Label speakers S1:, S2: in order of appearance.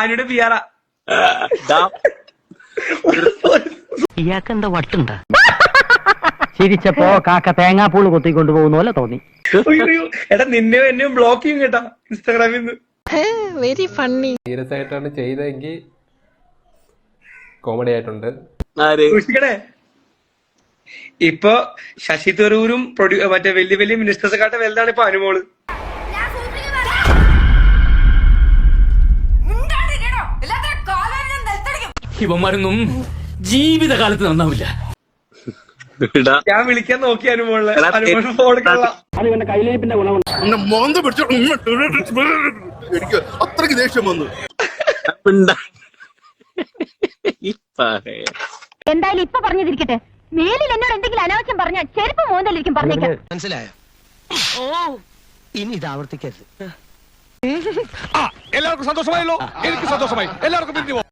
S1: അനുടെ പിയാറ.
S2: ഇയാൾക്ക് എന്താ വട്ടുണ്ടാ? ചിരിച്ചപ്പോ കാക്ക തേങ്ങാപ്പൂള് കൊത്തിക്കൊണ്ടു പോകുന്ന പോലെ തോന്നി.
S1: എടാ എന്നെയും ബ്ലോക്ക് ചെയ്യും കേട്ടാ ഇൻസ്റ്റാഗ്രാമിൽ നിന്ന്.
S3: Very funny.
S4: സീരിയസ് ആയിട്ടാണ് ചെയ്തെങ്കിൽ കോമഡി ആയിട്ടുണ്ട്.
S1: ഇപ്പൊ ശശി തരൂരും മറ്റേ വലിയ വലിയ മിനിസ്റ്റേഴ്സെക്കാട്ടെ വലുതാണ് ഇപ്പൊ അനുമോള്.
S5: ഇവന്മാരൊന്നും ജീവിതകാലത്ത് നന്നാവില്ല.
S1: ഞാൻ വിളിക്കാൻ നോക്കി അനുമോളിനെ. അനുമോളിന് ഫോൺ
S6: എനിക്ക് അത്രയ്ക്ക് ദേഷ്യം വന്നു.
S7: എന്തായാലും ഇപ്പൊ പറഞ്ഞതിരിക്കട്ടെ, മേലിൽ എന്നോട് എന്തെങ്കിലും അനാവശ്യം പറഞ്ഞാൽ ചെരുപ്പ് മോന്തലിരിക്കും പറഞ്ഞേക്കാം.
S2: മനസ്സിലായോ? ഓ, ഇനി ഇത് ആവർത്തിക്കരുത്.
S6: എല്ലാവർക്കും സന്തോഷമായല്ലോ. എനിക്ക് സന്തോഷമായി. എല്ലാവർക്കും പിരിഞ്ഞു.